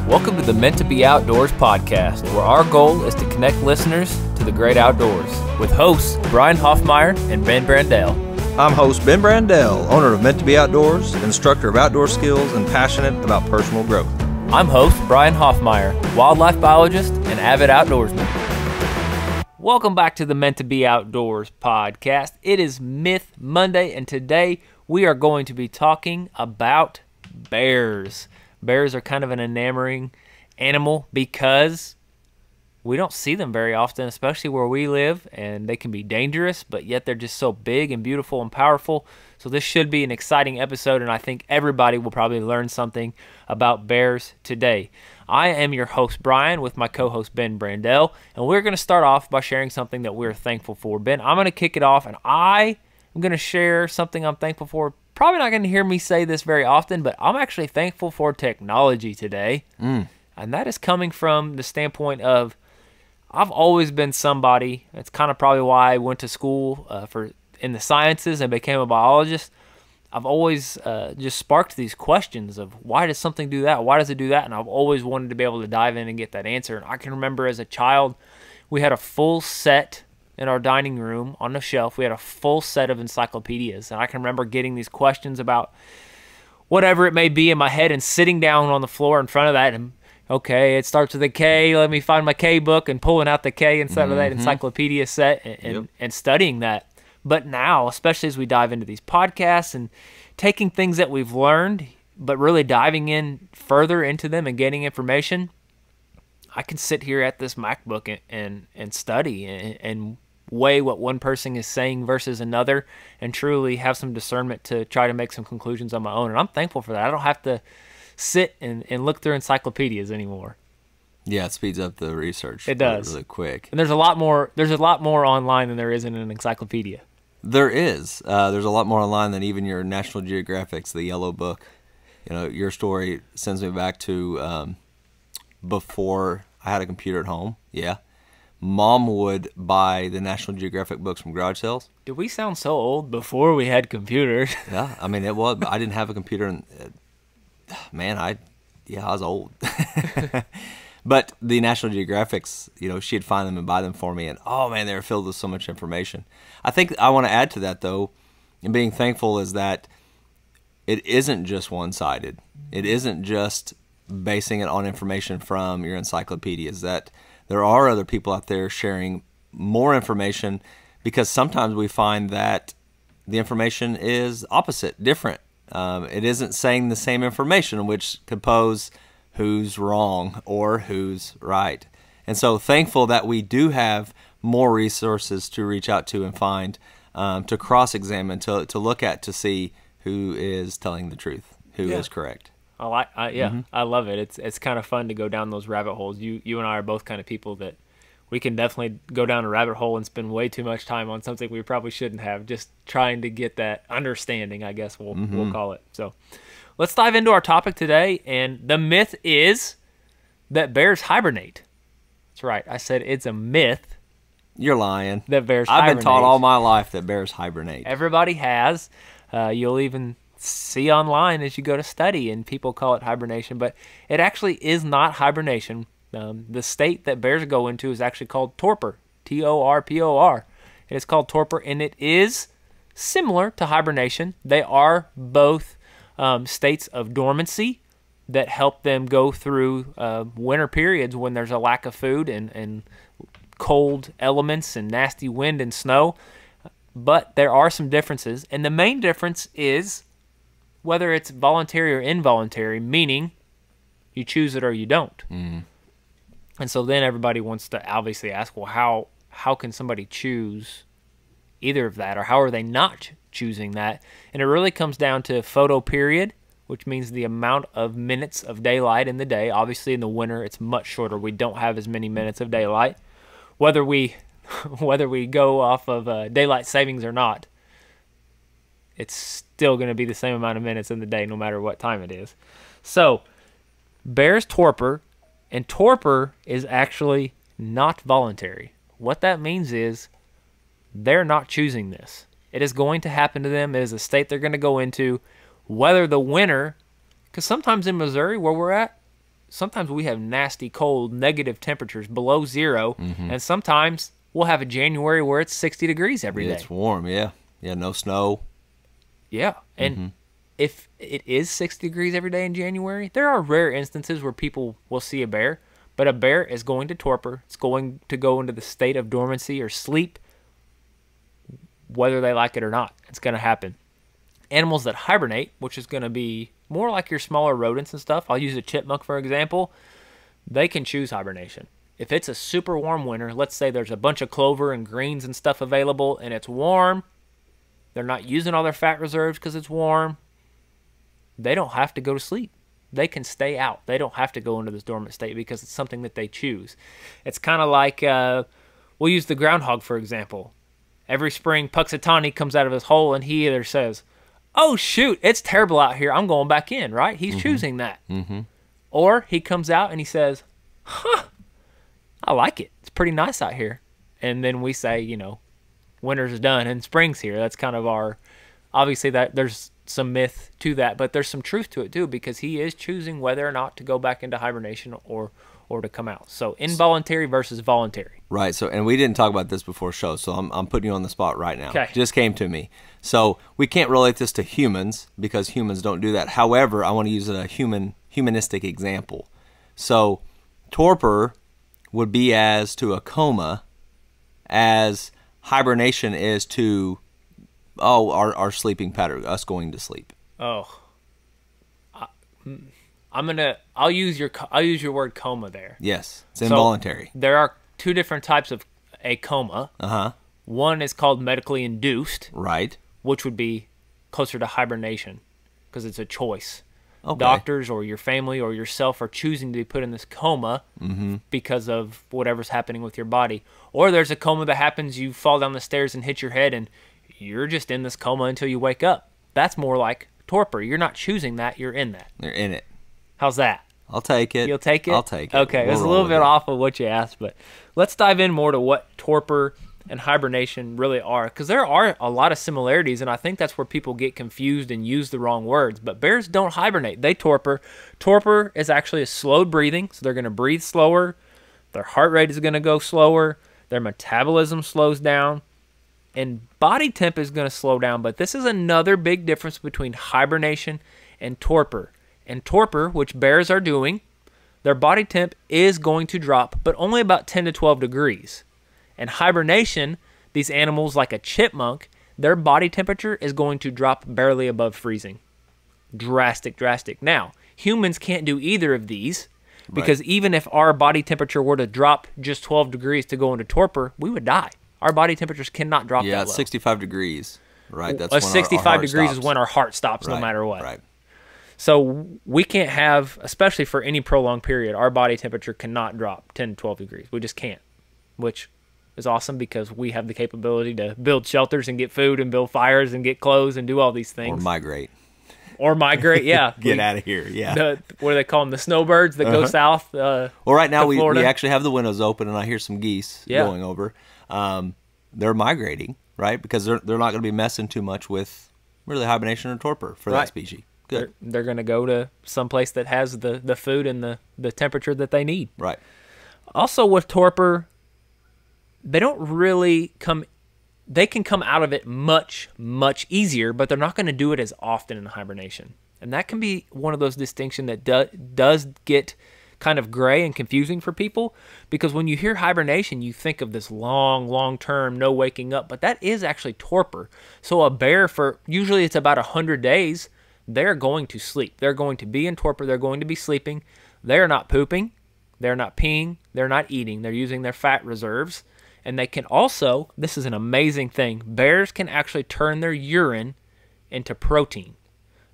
Welcome to the Meant to Be Outdoors podcast, where our goal is to connect listeners to the great outdoors, with hosts Brian Hoffmeyer and Ben Brandell. I'm host Ben Brandell, owner of Meant to Be Outdoors, instructor of outdoor skills, and passionate about personal growth. I'm host Brian Hoffmeyer, wildlife biologist and avid outdoorsman. Welcome back to the Meant to Be Outdoors podcast. It is Myth Monday, and today we are going to be talking about bears. Bears are kind of an enamoring animal because we don't see them very often, especially where we live, and they can be dangerous, but yet they're just so big and beautiful and powerful. So this should be an exciting episode, and I think everybody will probably learn something about bears today. I am your host, Brian, with my co-host, Ben Brandell, and we're going to start off by sharing something that we're thankful for. Ben, I'm going to kick it off, and I am going to share something I'm thankful for. Probably not going to hear me say this very often, but I'm actually thankful for technology today. And that is coming from the standpoint of I've always been somebody, it's kind of probably why I went to school in the sciences and became a biologist. I've always just sparked these questions of why does something do that? Why does it do that? And I've always wanted to be able to dive in and get that answer. And I can remember as a child, we had a full set in our dining room on the shelf. We had a full set of encyclopedias. And I can remember getting these questions about whatever it may be in my head and sitting down on the floor in front of that and, okay, it starts with a K. Let me find my K book and pulling out the K inside of that encyclopedia set and studying that. But now, especially as we dive into these podcasts and taking things that we've learned, but really diving in further into them and getting information, I can sit here at this MacBook and study and weigh what one person is saying versus another and truly have some discernment to try to make some conclusions on my own. And I'm thankful for that. I don't have to sit and look through encyclopedias anymore. Yeah, it speeds up the research. It does. Really quick. And there's a lot more online than there is in an encyclopedia. There is. There's a lot more online than even your National Geographic's The Yellow Book. You know, your story sends me back to before I had a computer at home. Yeah. Mom would buy the National Geographic books from garage sales. Did we sound so old before we had computers? Yeah, I mean, it was. But I didn't have a computer. And man, I was old. But the National Geographics, you know, she'd find them and buy them for me. And, oh, man, they were filled with so much information. I think I want to add to that, though, and being thankful is that it isn't just one-sided. It isn't just basing it on information from your encyclopedias, that there are other people out there sharing more information, because sometimes we find that the information is opposite, different. It isn't saying the same information, which could pose who's wrong or who's right. And so thankful that we do have more resources to reach out to and find, to cross-examine, to look at, to see who is telling the truth, who is correct. I love it. It's kind of fun to go down those rabbit holes. You and I are both kind of people that we can definitely go down a rabbit hole and spend way too much time on something we probably shouldn't have, just trying to get that understanding, I guess we'll call it. So let's dive into our topic today, and the myth is that bears hibernate. That's right. I said it's a myth. You're lying. That bears I've hibernate. been taught all my life that bears hibernate. Everybody has. You'll even see online as you go to study, and people call it hibernation, but it actually is not hibernation. The state that bears go into is actually called torpor, Torpor. It is called torpor, and it is similar to hibernation. They are both states of dormancy that help them go through winter periods when there's a lack of food and cold elements and nasty wind and snow. But there are some differences, and the main difference is whether it's voluntary or involuntary, meaning you choose it or you don't. And so then everybody wants to obviously ask, well, how can somebody choose either of that, or how are they not choosing that? And it really comes down to photoperiod, which means the amount of minutes of daylight in the day. Obviously in the winter it's much shorter. We don't have as many minutes of daylight. Whether we go off of daylight savings or not, it's still going to be the same amount of minutes in the day no matter what time it is. So bears torpor, and torpor is actually not voluntary. What that means is they're not choosing this. It is going to happen to them. It is a state they're going to go into, whether the winter, because sometimes in Missouri where we're at, sometimes we have nasty cold, negative temperatures below 0, and sometimes we'll have a January where it's 60 degrees every day. It's warm, yeah. Yeah, no snow. Yeah, and if it is 60 degrees every day in January, there are rare instances where people will see a bear, but a bear is going to torpor. It's going to go into the state of dormancy or sleep, whether they like it or not. It's going to happen. Animals that hibernate, which is going to be more like your smaller rodents and stuff. I'll use a chipmunk for example. They can choose hibernation. If it's a super warm winter, let's say there's a bunch of clover and greens and stuff available and it's warm, they're not using all their fat reserves because it's warm, they don't have to go to sleep. They can stay out. They don't have to go into this dormant state because it's something that they choose. It's kind of like, we'll use the groundhog for example. Every spring, Puxatani comes out of his hole and he either says, oh shoot, it's terrible out here, I'm going back in, right? He's choosing that. Or he comes out and he says, huh, I like it. It's pretty nice out here. And then we say, you know, winter's done and spring's here. That's kind of our, obviously that there's some myth to that, but there's some truth to it too, because he is choosing whether or not to go back into hibernation or to come out. So involuntary versus voluntary. Right. So, and we didn't talk about this before show, so I'm putting you on the spot right now. Okay. Just came to me. So we can't relate this to humans because humans don't do that. However, I want to use a humanistic example. So torpor would be as to a coma as hibernation is to our sleeping pattern, us going to sleep. Oh, I'll use your word coma there. Yes, it's involuntary. So there are two different types of a coma. Uh-huh. One is called medically induced. Right. Which would be closer to hibernation because it's a choice. Okay. Doctors or your family or yourself are choosing to be put in this coma because of whatever's happening with your body. Or there's a coma that happens, you fall down the stairs and hit your head and you're just in this coma until you wake up. That's more like torpor. You're not choosing that, you're in that. You're in it. How's that? I'll take it. You'll take it? I'll take it. Okay, it was a little bit off of what you asked, but let's dive in more to what torpor and hibernation really are, because there are a lot of similarities, and I think that's where people get confused and use the wrong words. But bears don't hibernate. They torpor. Torpor is actually a slowed breathing, so they're going to breathe slower. Their heart rate is going to go slower. Their metabolism slows down. And body temp is going to slow down, but this is another big difference between hibernation and torpor. And torpor, which bears are doing, their body temp is going to drop, but only about 10 to 12 degrees. And hibernation, these animals like a chipmunk, their body temperature is going to drop barely above freezing. Drastic. Now, humans can't do either of these because even if our body temperature were to drop just 12 degrees to go into torpor, we would die. Our body temperatures cannot drop that low. Yeah, 65 degrees, right? That's when 65 our degrees stops. Is when our heart stops no matter what. Right. So we can't have, especially for any prolonged period, our body temperature cannot drop 10 to 12 degrees. We just can't, which is awesome because we have the capability to build shelters and get food and build fires and get clothes and do all these things. Or migrate, yeah. Get out of here, yeah. What do they call them? The snowbirds that go south. Well, right now we actually have the windows open and I hear some geese going over. They're migrating, right? Because they're not going to be messing too much with really hibernation or torpor for that species. Good. They're going to go to some place that has the food and the temperature that they need. Right. Also with torpor, they don't really they can come out of it much easier, but they're not going to do it as often in hibernation. And that can be one of those distinctions that does get kind of gray and confusing for people, because when you hear hibernation, you think of this long term, no waking up, but that is actually torpor. So a bear, for usually it's about 100 days, they're going to sleep. They're going to be in torpor. They're going to be sleeping. They're not pooping. They're not peeing. They're not eating. They're using their fat reserves. And they can also, this is an amazing thing, bears can actually turn their urine into protein.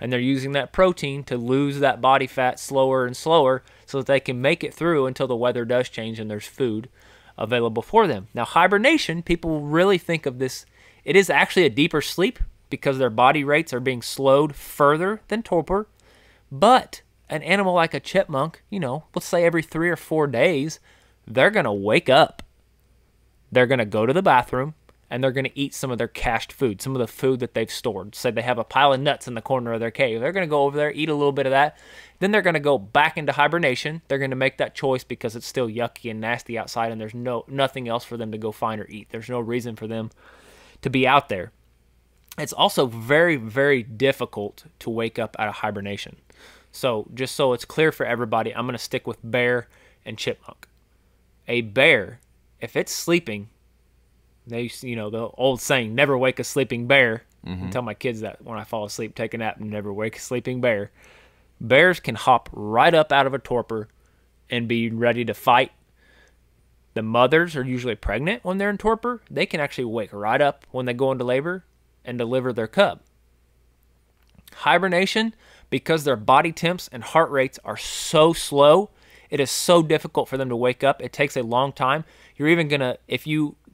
And they're using that protein to lose that body fat slower and slower so that they can make it through until the weather does change and there's food available for them. Now, hibernation, people really think of this, it is actually a deeper sleep because their body rates are being slowed further than torpor. But an animal like a chipmunk, let's say every 3 or 4 days, they're going to wake up. They're going to go to the bathroom. and they're going to eat some of their cached food, some of the food that they've stored. Say they have a pile of nuts in the corner of their cave. They're going to go over there, eat a little bit of that. Then they're going to go back into hibernation. They're going to make that choice because it's still yucky and nasty outside, and there's nothing else for them to go find or eat. There's no reason for them to be out there. It's also very, very difficult to wake up out of hibernation. So just so it's clear for everybody, I'm going to stick with bear and chipmunk. A bear, if it's sleeping, the old saying, never wake a sleeping bear. I tell my kids that when I fall asleep, take a nap and never wake a sleeping bear. Bears can hop right up out of a torpor and be ready to fight. The mothers are usually pregnant when they're in torpor. They can actually wake right up when they go into labor and deliver their cub. Hibernation, because their body temps and heart rates are so slow, it is so difficult for them to wake up. It takes a long time. You're even going to,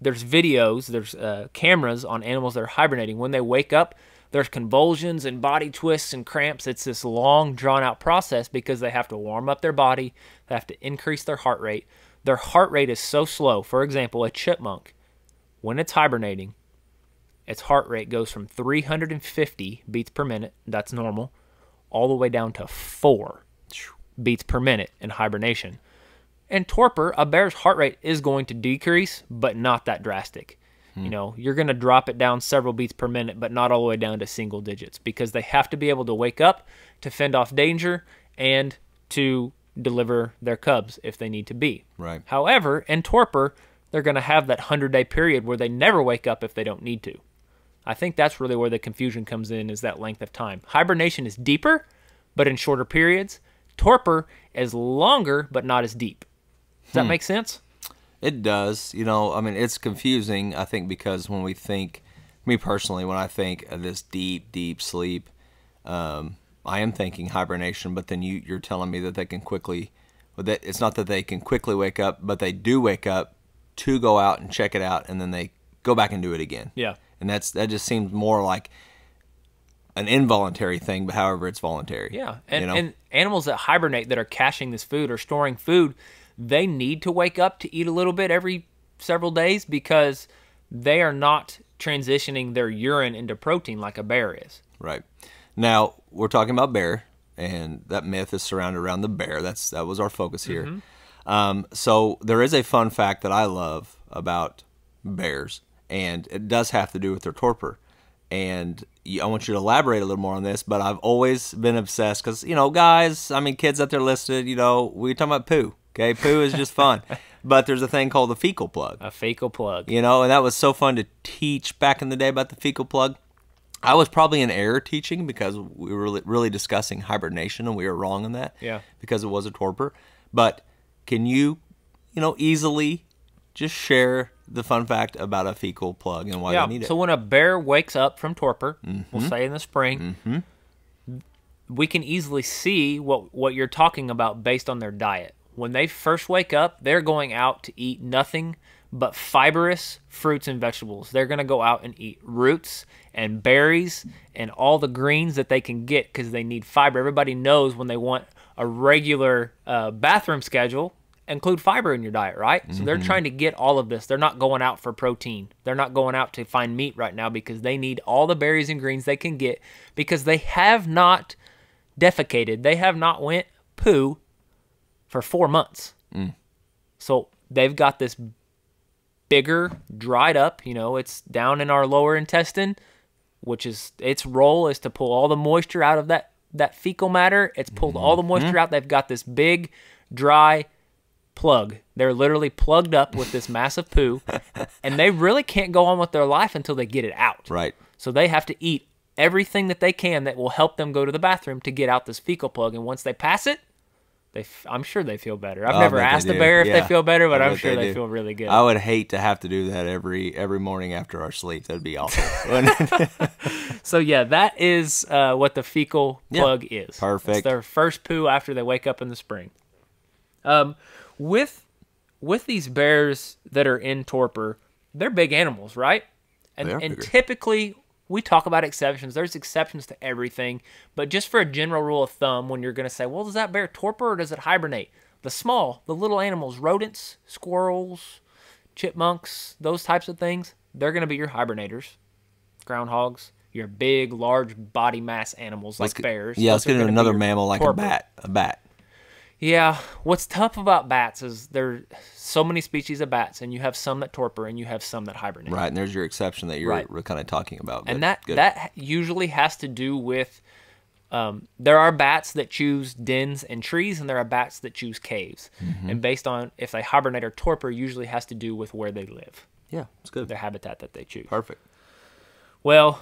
there's videos, there's cameras on animals that are hibernating. When they wake up, there's convulsions and body twists and cramps. It's this long, drawn-out process because they have to warm up their body. They have to increase their heart rate. Their heart rate is so slow. For example, a chipmunk, when it's hibernating, its heart rate goes from 350 beats per minute, that's normal, all the way down to 4 beats per minute in hibernation. In torpor, a bear's heart rate is going to decrease, but not that drastic. You're going to drop it down several beats per minute, but not all the way down to single digits because they have to be able to wake up to fend off danger and to deliver their cubs if they need to be. Right. However, in torpor, they're going to have that 100-day period where they never wake up if they don't need to. I think that's really where the confusion comes in, is that length of time. Hibernation is deeper, but in shorter periods. Torpor is longer, but not as deep. Does that make sense? It does. It's confusing, I think, because when we think, me personally, when I think of this deep, deep sleep, I am thinking hibernation, but then you're telling me that they can quickly, it's not that they can quickly wake up, but they do wake up to go out and check it out, and then they go back and do it again. Yeah. And that just seems more like an involuntary thing, but however, it's voluntary. Yeah. And animals that hibernate, that are caching this food or storing food, they need to wake up to eat a little bit every several days because they are not transitioning their urine into protein like a bear is. Right. Now, we're talking about bear, and that myth is surrounded around the bear. That was our focus here. So there is a fun fact that I love about bears, and it does have to do with their torpor. And I want you to elaborate a little more on this, but I've always been obsessed because, guys, kids out there listening, we're talking about poo. Okay, poo is just fun. But there's a thing called the fecal plug. A fecal plug. And that was so fun to teach back in the day about the fecal plug. I was probably in error teaching because we were really discussing hibernation, and we were wrong on that. Yeah. Because it was a torpor. But can you, easily just share the fun fact about a fecal plug and why they need it? So when a bear wakes up from torpor, we'll say in the spring, we can easily see what you're talking about based on their diet. When they first wake up, they're going out to eat nothing but fibrous fruits and vegetables. They're going to go out and eat roots and berries and all the greens that they can get because they need fiber. Everybody knows when they want a regular bathroom schedule, include fiber in your diet, right? So they're trying to get all of this. They're not going out for protein. They're not going out to find meat right now because they need all the berries and greens they can get because they have not defecated. They have not went poo for 4 months. So they've got this bigger, dried up, it's down in our lower intestine, which is, its role is to pull all the moisture out of that fecal matter. It's pulled all the moisture out. They've got this big, dry plug. They're literally plugged up with this massive poo, and they really can't go on with their life until they get it out. Right. So they have to eat everything that they can that will help them go to the bathroom to get out this fecal plug, and once they pass it, I'm sure they feel better. I've never asked a bear if they feel better, but I'm sure they feel really good. I would hate to have to do that every morning after our sleep. That'd be awful. So yeah, that is what the fecal plug is. Perfect. It's their first poo after they wake up in the spring. With these bears that are in torpor, they're big animals, right? And typically, we talk about exceptions. There's exceptions to everything. But just for a general rule of thumb, when you're going to say, well, does that bear torpor or does it hibernate? The little animals, rodents, squirrels, chipmunks, those types of things, they're going to be your hibernators, groundhogs, your big, large body mass animals like bears. Yeah, let's get into another your mammal like torpor. a bat. Yeah, what's tough about bats is there's so many species of bats, and you have some that torpor and you have some that hibernate. Right, and there's your exception that you're kind of talking about. And that usually has to do with there are bats that choose dens and trees, and there are bats that choose caves. And based on if they hibernate or torpor, usually has to do with where they live. Yeah, it's good. Their habitat that they choose. Perfect. Well,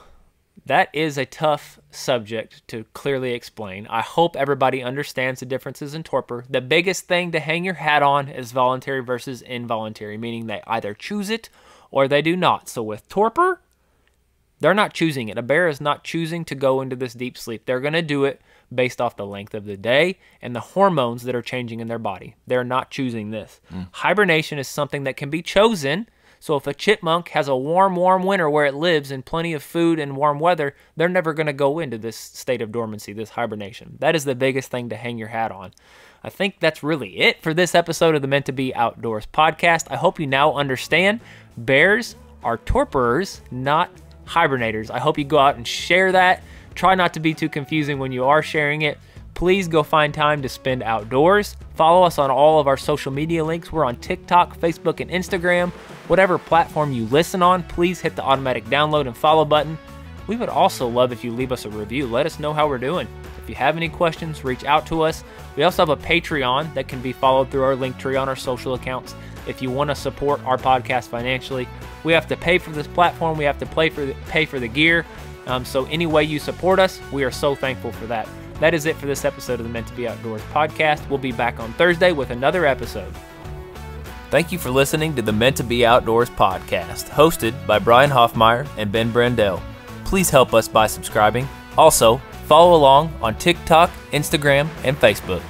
that is a tough subject to clearly explain. I hope everybody understands the differences in torpor. The biggest thing to hang your hat on is voluntary versus involuntary, meaning they either choose it or they do not. So with torpor, they're not choosing it. A bear is not choosing to go into this deep sleep. They're going to do it based off the length of the day and the hormones that are changing in their body. They're not choosing this. Hibernation is something that can be chosen. So if a chipmunk has a warm winter where it lives and plenty of food and warm weather, they're never going to go into this state of dormancy, this hibernation. That is the biggest thing to hang your hat on. I think that's really it for this episode of the Meant to Be Outdoors podcast. I hope you now understand bears are torporers, not hibernators. I hope you go out and share that. Try not to be too confusing when you are sharing it. Please go find time to spend outdoors. Follow us on all of our social media links. We're on TikTok, Facebook, and Instagram. Whatever platform you listen on, please hit the automatic download and follow button. We would also love if you leave us a review. Let us know how we're doing. If you have any questions, reach out to us. We also have a Patreon that can be followed through our link tree on our social accounts. If you want to support our podcast financially, we have to pay for this platform. We have to pay for the gear. So any way you support us, we are so thankful for that. That is it for this episode of the Meant to Be Outdoors podcast. We'll be back on Thursday with another episode. Thank you for listening to the Meant to Be Outdoors podcast, hosted by Brian Hoffmeyer and Ben Brandell. Please help us by subscribing. Also, follow along on TikTok, Instagram, and Facebook.